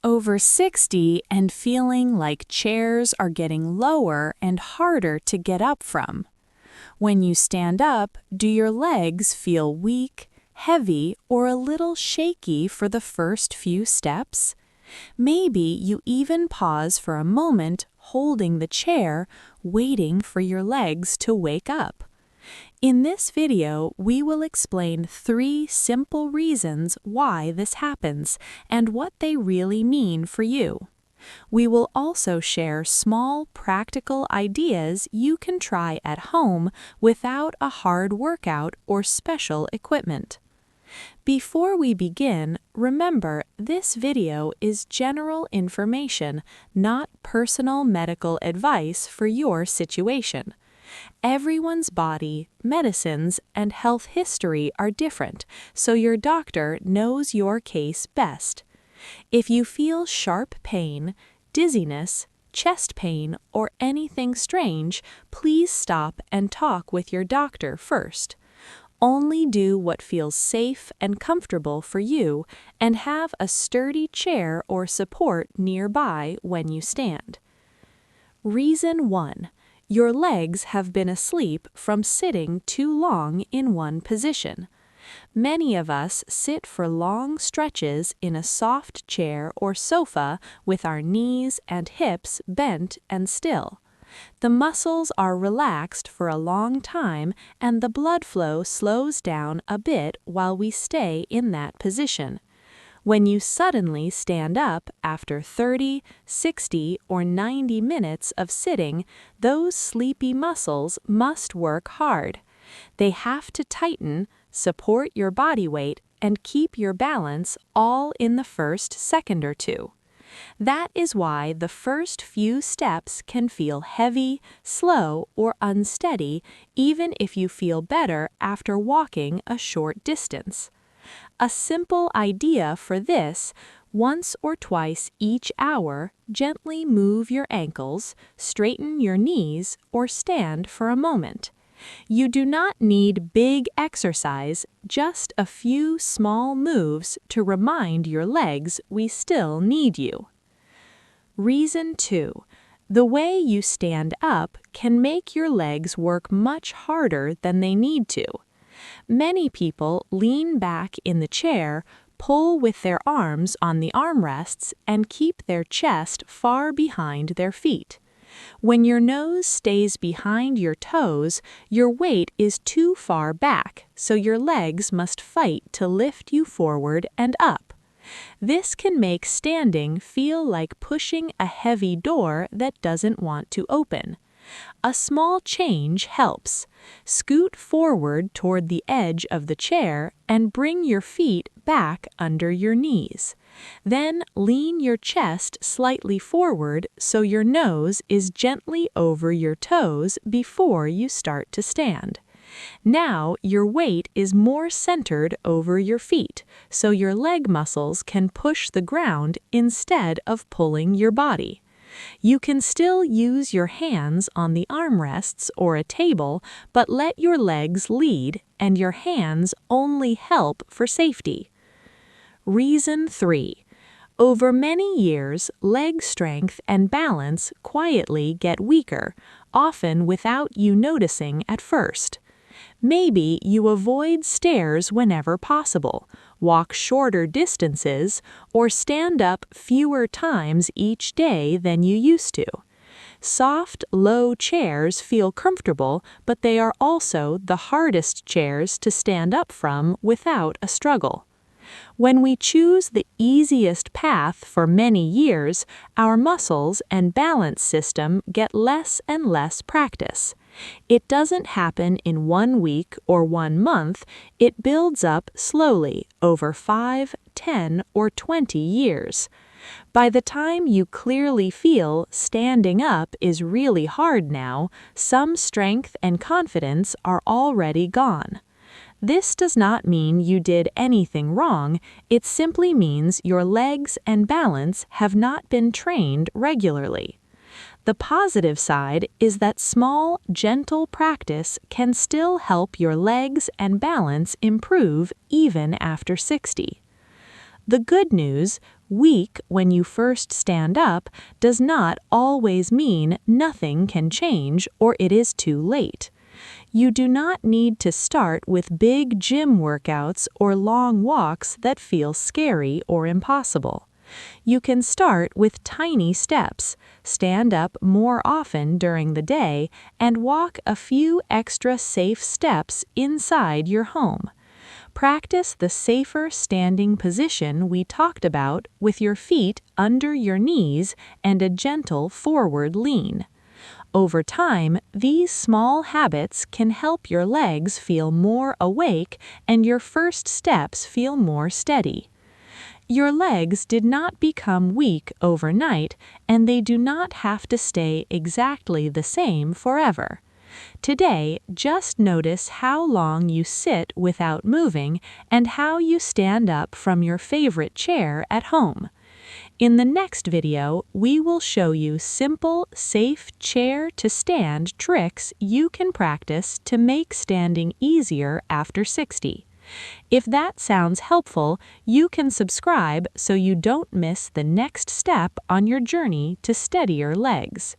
Over 60 and feeling like chairs are getting lower and harder to get up from. When you stand up, do your legs feel weak, heavy, or a little shaky for the first few steps? Maybe you even pause for a moment holding the chair, waiting for your legs to wake up. In this video, we will explain 3 simple reasons why this happens and what they really mean for you. We will also share small, practical ideas you can try at home without a hard workout or special equipment. Before we begin, remember this video is general information, not personal medical advice for your situation. Everyone's body, medicines, and health history are different, so your doctor knows your case best. If you feel sharp pain, dizziness, chest pain, or anything strange, please stop and talk with your doctor first. Only do what feels safe and comfortable for you, and have a sturdy chair or support nearby when you stand. Reason 1. Your legs have been asleep from sitting too long in one position. Many of us sit for long stretches in a soft chair or sofa with our knees and hips bent and still. The muscles are relaxed for a long time and the blood flow slows down a bit while we stay in that position. When you suddenly stand up after 30, 60, or 90 minutes of sitting, those sleepy muscles must work hard. They have to tighten, support your body weight, and keep your balance all in the first second or two. That is why the first few steps can feel heavy, slow, or unsteady, even if you feel better after walking a short distance. A simple idea for this: once or twice each hour, gently move your ankles, straighten your knees, or stand for a moment. You do not need big exercise, just a few small moves to remind your legs we still need you. Reason 2. The way you stand up can make your legs work much harder than they need to. Many people lean back in the chair, pull with their arms on the armrests, and keep their chest far behind their feet. When your nose stays behind your toes, your weight is too far back, so your legs must fight to lift you forward and up. This can make standing feel like pushing a heavy door that doesn't want to open. A small change helps. Scoot forward toward the edge of the chair and bring your feet back under your knees. Then lean your chest slightly forward so your nose is gently over your toes before you start to stand. Now your weight is more centered over your feet, so your leg muscles can push the ground instead of pulling your body. You can still use your hands on the armrests or a table, but let your legs lead and your hands only help for safety. Reason 3. Over many years, leg strength and balance quietly get weaker, often without you noticing at first. Maybe you avoid stairs whenever possible, walk shorter distances, or stand up fewer times each day than you used to. Soft, low chairs feel comfortable, but they are also the hardest chairs to stand up from without a struggle. When we choose the easiest path for many years, our muscles and balance system get less and less practice. It doesn't happen in 1 week or 1 month, it builds up slowly over 5, 10, or 20 years. By the time you clearly feel standing up is really hard now, some strength and confidence are already gone. This does not mean you did anything wrong, it simply means your legs and balance have not been trained regularly. The positive side is that small, gentle practice can still help your legs and balance improve even after 60. The good news, Weak when you first stand up does not always mean nothing can change or it is too late. You do not need to start with big gym workouts or long walks that feel scary or impossible. You can start with tiny steps, stand up more often during the day, and walk a few extra safe steps inside your home. Practice the safer standing position we talked about with your feet under your knees and a gentle forward lean. Over time, these small habits can help your legs feel more awake and your first steps feel more steady. Your legs did not become weak overnight, and they do not have to stay exactly the same forever. Today, just notice how long you sit without moving and how you stand up from your favorite chair at home. In the next video, we will show you simple, safe chair-to-stand tricks you can practice to make standing easier after 60. If that sounds helpful, you can subscribe so you don't miss the next step on your journey to steadier legs.